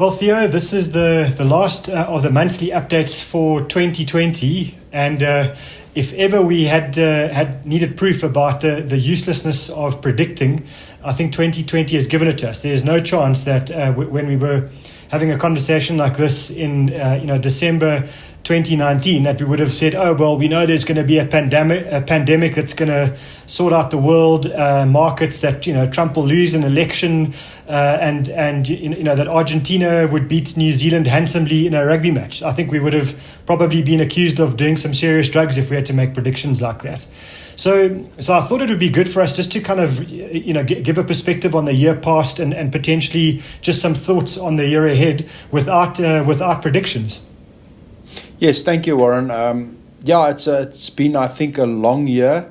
Well, Theo, this is the last of the monthly updates for 2020, and if ever we had needed proof about the uselessness of predicting, I think 2020 has given it to us. There's no chance that when we were having a conversation like this in December 2019, that we would have said, oh well, we know there's going to be a pandemic that's going to sort out the world markets, that Trump will lose an election, and that Argentina would beat New Zealand handsomely in a rugby match. I think we would have probably been accused of doing some serious drugs if we had to make predictions like that. So I thought it would be good for us just to kind of give a perspective on the year past and potentially just some thoughts on the year ahead without predictions. Yes, thank you, Warren. It's been, I think, a long year.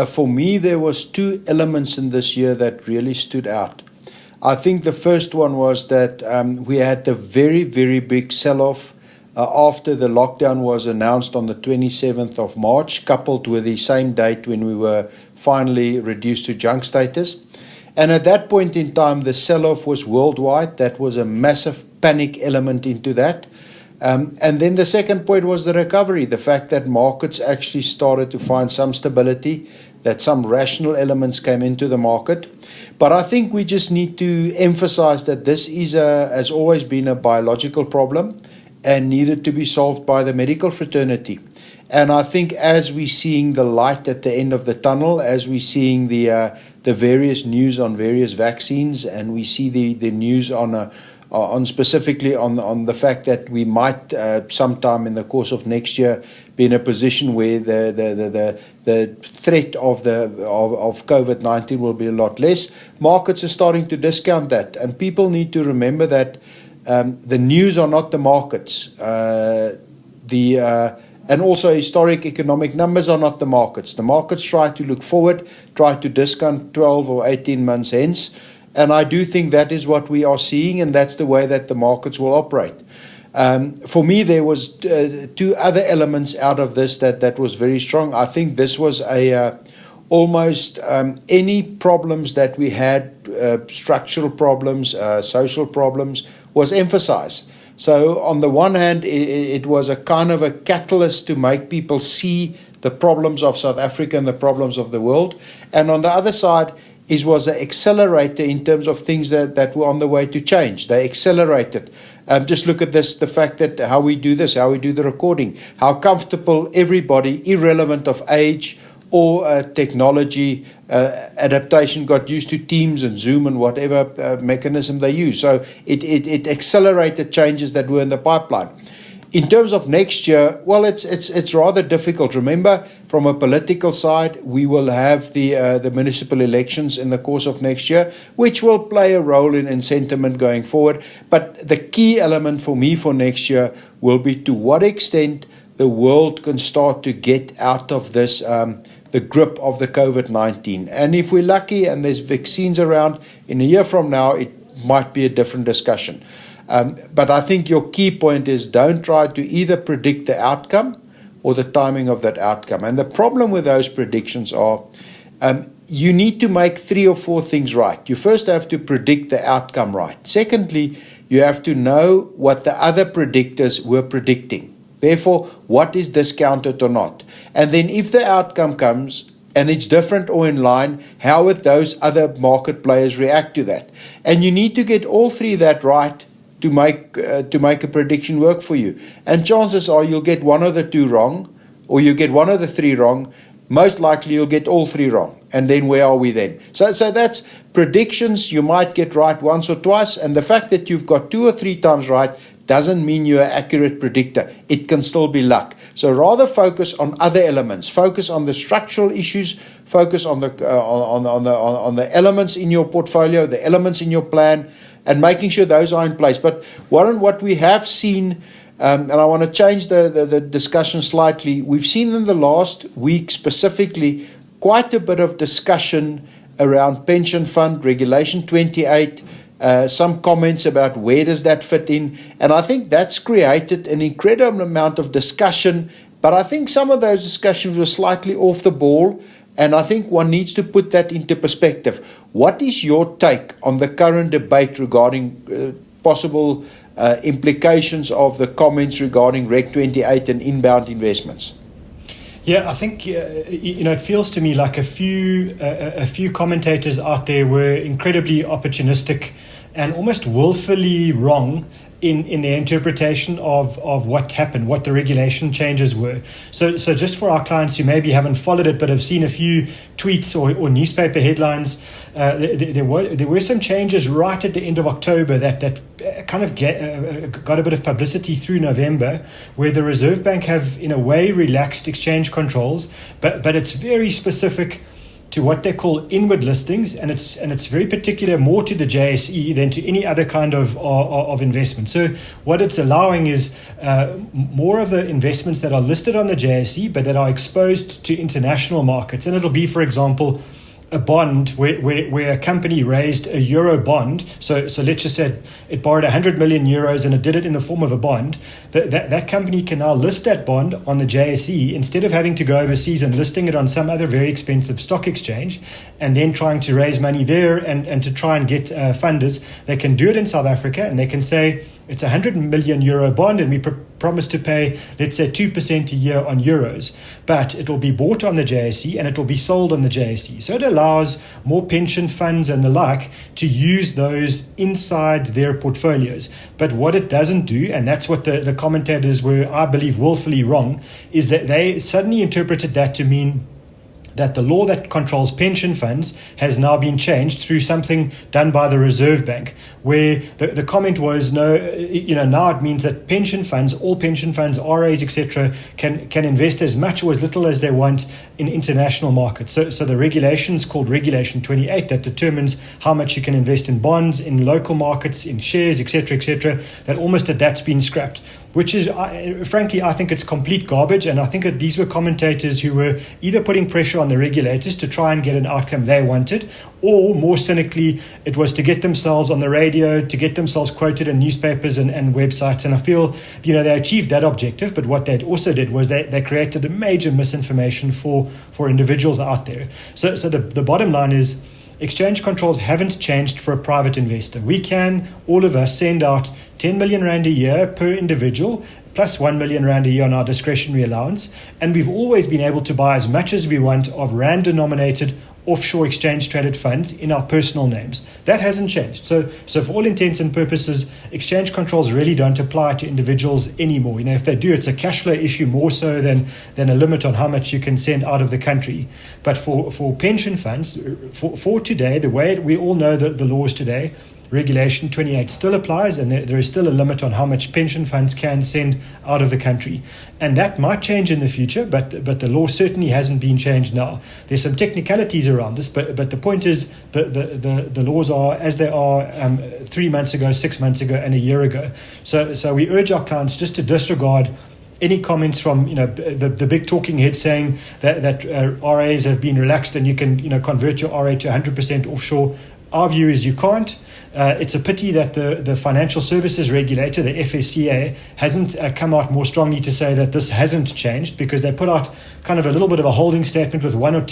For me, there was two elements in this year that really stood out. I think the first one was that we had the very, very big sell-off after the lockdown was announced on the 27th of March, coupled with the same date when we were finally reduced to junk status. And at that point in time, the sell-off was worldwide. That was a massive panic element into that. And then the second point was the recovery, the fact that markets actually started to find some stability, that some rational elements came into the market. But I think we just need to emphasize that this has always been a biological problem and needed to be solved by the medical fraternity. And I think as we're seeing the light at the end of the tunnel, as we're seeing the various news on various vaccines, and we see the news on specifically on the fact that we might sometime in the course of next year be in a position where the threat of COVID-19 will be a lot less. Markets are starting to discount that, and people need to remember that the news are not the markets. And also historic economic numbers are not the markets. The markets try to look forward, try to discount 12 or 18 months hence. And I do think that is what we are seeing, and that's the way that the markets will operate. For me, there was two other elements out of this that was very strong. I think this was almost any problems that we had, structural problems, social problems, was emphasized. So on the one hand, it was a kind of a catalyst to make people see the problems of South Africa and the problems of the world. And on the other side, it was an accelerator in terms of things that were on the way to change. They accelerated. Just look at this, the fact that how we do this, how we do the recording, how comfortable everybody, irrelevant of age or technology, adaptation, got used to Teams and Zoom and whatever mechanism they use. So it accelerated changes that were in the pipeline. In terms of next year, well, it's rather difficult. Remember, from a political side, we will have the municipal elections in the course of next year, which will play a role in sentiment going forward. But the key element for me for next year will be to what extent the world can start to get out of this, the grip of the COVID-19. And if we're lucky and there's vaccines around, in a year from now, it might be a different discussion. But I think your key point is don't try to either predict the outcome or the timing of that outcome. And the problem with those predictions are you need to make 3 or 4 things right. You first have to predict the outcome right. Secondly, you have to know what the other predictors were predicting. Therefore, what is discounted or not. And then if the outcome comes and it's different or in line, how would those other market players react to that? And you need to get all 3 that right to make a prediction work for you. And chances are you'll get 1 of the 2 wrong, or you get 1 of the 3 wrong. Most likely you'll get all 3 wrong. And then where are we then? So that's predictions you might get right once or twice, and the fact that you've got 2 or 3 times right doesn't mean you're an accurate predictor. It can still be luck. So rather focus on other elements. Focus on the structural issues. Focus on the elements in your portfolio, the elements in your plan, and making sure those are in place. But Warren, what we have seen, and I want to change the discussion slightly, we've seen in the last week specifically quite a bit of discussion around pension fund, Regulation 28, some comments about where does that fit in. And I think that's created an incredible amount of discussion, but I think some of those discussions were slightly off the ball. And I think one needs to put that into perspective. What is your take on the current debate regarding possible implications of the comments regarding Reg 28 and inbound investments? Yeah, I think it feels to me like a few commentators out there were incredibly opportunistic and almost willfully wrong in their interpretation of what happened, what the regulation changes were. So just for our clients who maybe haven't followed it but have seen a few tweets or newspaper headlines, there were some changes right at the end of October that kind of got a bit of publicity through November, where the Reserve Bank have in a way relaxed exchange controls, but it's very specific to what they call inward listings, and it's very particular more to the JSE than to any other kind of investment. So what it's allowing is more of the investments that are listed on the JSE but that are exposed to international markets. And it'll be, for example, a bond where a company raised a euro bond. So let's just say it borrowed 100 million euros and it did it in the form of a bond. That company can now list that bond on the JSE instead of having to go overseas and listing it on some other very expensive stock exchange and then trying to raise money there and to try and get funders. They can do it in South Africa, and they can say it's a 100 million euro bond and we promise to pay, let's say, 2% a year on euros, but it will be bought on the JSE and it will be sold on the JSE. So it allows more pension funds and the like to use those inside their portfolios. But what it doesn't do, and that's what the commentators were, I believe, willfully wrong, is that they suddenly interpreted that to mean that the law that controls pension funds has now been changed through something done by the Reserve Bank, where the comment was, no, now it means that pension funds, all pension funds, RAs, etc., can invest as much or as little as they want in international markets. So the regulation is called Regulation 28 that determines how much you can invest in bonds, in local markets, in shares, etc., that almost that's been scrapped, which is, frankly, I think it's complete garbage. And I think that these were commentators who were either putting pressure on the regulators to try and get an outcome they wanted, or more cynically, it was to get themselves on the radio, to get themselves quoted in newspapers and websites. And I feel, they achieved that objective, but what they also did was they created a major misinformation for individuals out there. So the bottom line is, exchange controls haven't changed for a private investor. We can, all of us, send out 10 million rand a year per individual, plus 1 million rand a year on our discretionary allowance. And we've always been able to buy as much as we want of rand-denominated offshore exchange-traded funds in our personal names. That hasn't changed. So for all intents and purposes, exchange controls really don't apply to individuals anymore. If they do, it's a cash flow issue more so than a limit on how much you can send out of the country. But for pension funds, for today, the way we all know the laws today, Regulation 28 still applies, and there is still a limit on how much pension funds can send out of the country. And that might change in the future, but the law certainly hasn't been changed now. There's some technicalities around this, but the point is the laws are as they are 3 months ago, 6 months ago, and a year ago. So we urge our clients just to disregard any comments from the big talking heads saying that RAs have been relaxed and you can convert your RA to 100% offshore. Our view is you can't. It's a pity that the financial services regulator, the FSCA, hasn't come out more strongly to say that this hasn't changed, because they put out kind of a little bit of a holding statement with one or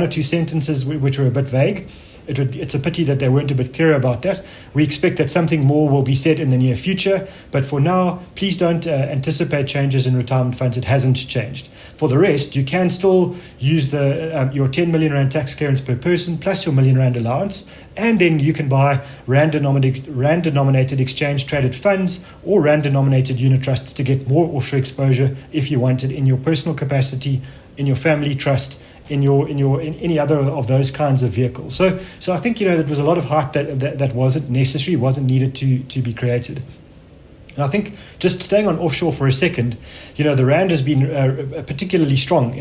two sentences which were a bit vague. It's a pity that they weren't a bit clearer about that. We expect that something more will be said in the near future, but for now, please don't anticipate changes in retirement funds. It hasn't changed. For the rest, you can still use your 10 million rand tax clearance per person plus your R1 million allowance, and then you can buy rand-denominated exchange-traded funds or rand-denominated unit trusts to get more offshore exposure if you wanted, in your personal capacity, in your family trust, in any other of those kinds of vehicles. So I think there was a lot of hype that wasn't necessary, wasn't needed to be created. And I think just staying on offshore for a second, the rand has been particularly strong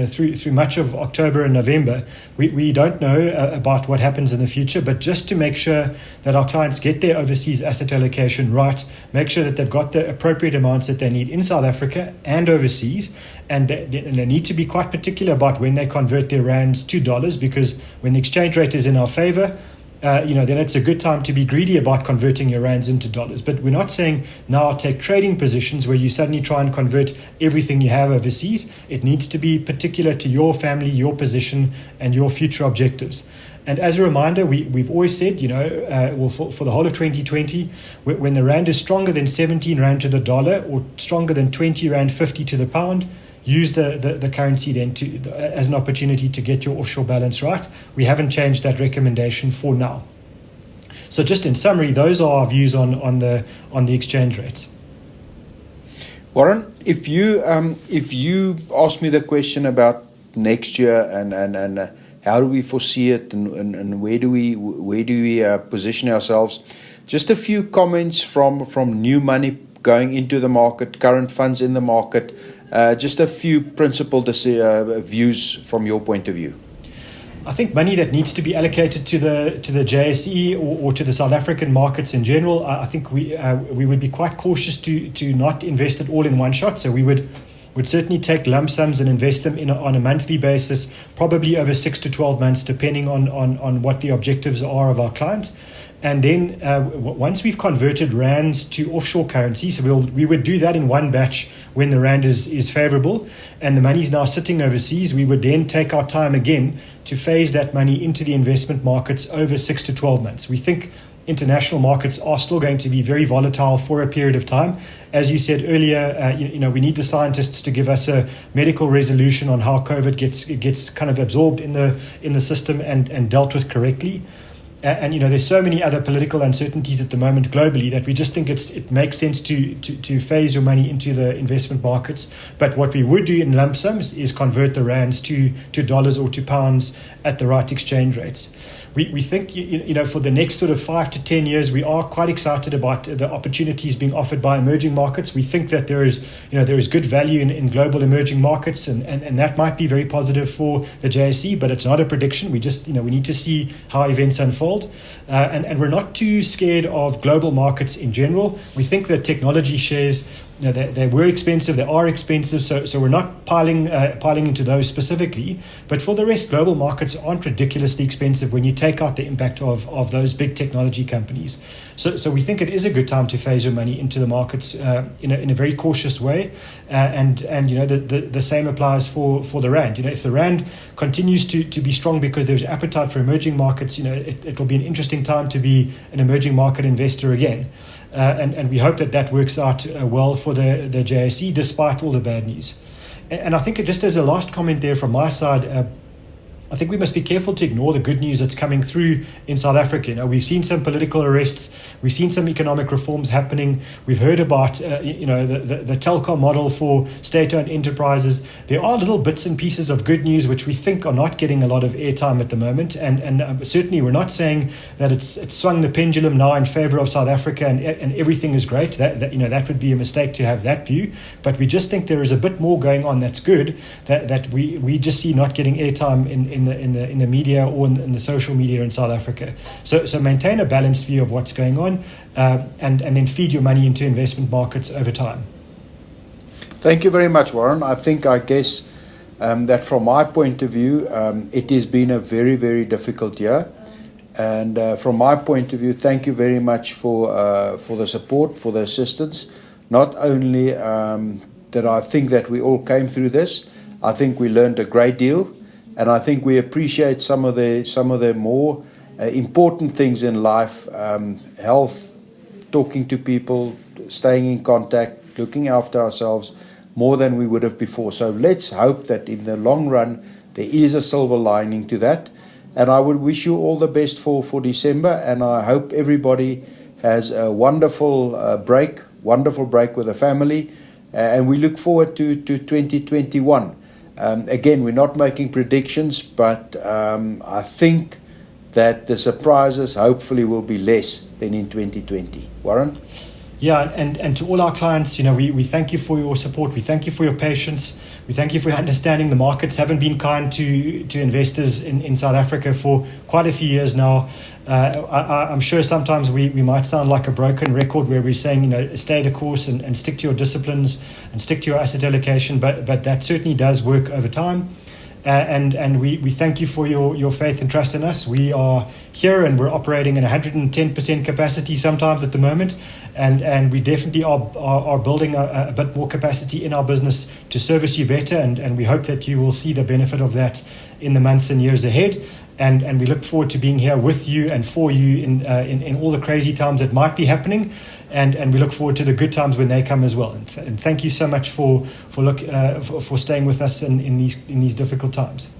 through much of October and November. We don't know about what happens in the future, but just to make sure that our clients get their overseas asset allocation right, make sure that they've got the appropriate amounts that they need in South Africa and overseas, and they need to be quite particular about when they convert their rands to dollars, because when the exchange rate is in our favor, then it's a good time to be greedy about converting your rands into dollars. But we're not saying now take trading positions where you suddenly try and convert everything you have overseas. It needs to be particular to your family, your position, and your future objectives. And as a reminder, we've always said, for the whole of 2020, when the rand is stronger than 17 rand to the dollar or stronger than 20 rand 50 to the pound, use the currency then as an opportunity to get your offshore balance right. We haven't changed that recommendation for now. So just in summary, those are our views on the exchange rates. Warren, if you ask me the question about next year and how do we foresee it and where do we position ourselves, just a few comments from new money going into the market, current funds in the market. Just a few principled views from your point of view. I think money that needs to be allocated to the JSE or to the South African markets in general, I think we would be quite cautious to not invest it all in one shot. So we would certainly take lump sums and invest them on a monthly basis, probably over 6 to 12 months, depending on what the objectives are of our client. And then once we've converted rands to offshore currency, so we would do that in one batch when the rand is favorable and the money is now sitting overseas, we would then take our time again to phase that money into the investment markets over 6 to 12 months. We think international markets are still going to be very volatile for a period of time. As you said earlier, we need the scientists to give us a medical resolution on how COVID gets kind of absorbed in the system and dealt with correctly. And there's so many other political uncertainties at the moment globally that we just think it makes sense to phase your money into the investment markets. But what we would do in lump sums is convert the rands to dollars or to pounds at the right exchange rates. We think for the next sort of 5 to 10 years, we are quite excited about the opportunities being offered by emerging markets. We think that there is good value in global emerging markets, and that might be very positive for the JSE, but it's not a prediction. We just we need to see how events unfold, and we're not too scared of global markets in general. We think that technology shares, they were expensive, they are expensive, so we're not piling into those specifically. But for the rest, global markets aren't ridiculously expensive when you take out the impact of those big technology companies. So we think it is a good time to phase your money into the markets in a very cautious way, and the same applies for the rand. If the rand continues to be strong because there's appetite for emerging markets, it will be an interesting time to be an emerging market investor again. And we hope that works out well for the JSE despite all the bad news. And I think just as a last comment there from my side, I think we must be careful to ignore the good news that's coming through in South Africa. We've seen some political arrests, we've seen some economic reforms happening, we've heard about the telco model for state-owned enterprises. There are little bits and pieces of good news which we think are not getting a lot of airtime at the moment, and certainly we're not saying that it's swung the pendulum now in favor of South Africa and everything is great. That would be a mistake to have that view, but we just think there is a bit more going on that's good that we just see not getting airtime in the media or in the social media in South Africa. So maintain a balanced view of what's going on, and then feed your money into investment markets over time. Thank you very much, Warren. I guess that from my point of view, it has been a very, very difficult year. And from my point of view, thank you very much for the support, for the assistance. Not only that I think that we all came through this, I think we learned a great deal. And I think we appreciate some of the more important things in life, health, talking to people, staying in contact, looking after ourselves more than we would have before. So let's hope that in the long run there is a silver lining to that. And I would wish you all the best for December, and I hope everybody has a wonderful break with the family, and we look forward to 2021. Again, we're not making predictions, but I think that the surprises hopefully will be less than in 2020. Warren? Yeah, and to all our clients, we thank you for your support. We thank you for your patience. We thank you for your understanding. The markets haven't been kind to investors in South Africa for quite a few years now. I'm sure sometimes we might sound like a broken record where we're saying, stay the course and stick to your disciplines and stick to your asset allocation, but that certainly does work over time. and we thank you for your faith and trust in us. We are here and we're operating at 110% capacity sometimes at the moment, and we definitely are building a bit more capacity in our business to service you better, and we hope that you will see the benefit of that in the months and years ahead. And we look forward to being here with you and for you in all the crazy times that might be happening, and we look forward to the good times when they come as well. And thank you so much for staying with us in these difficult times.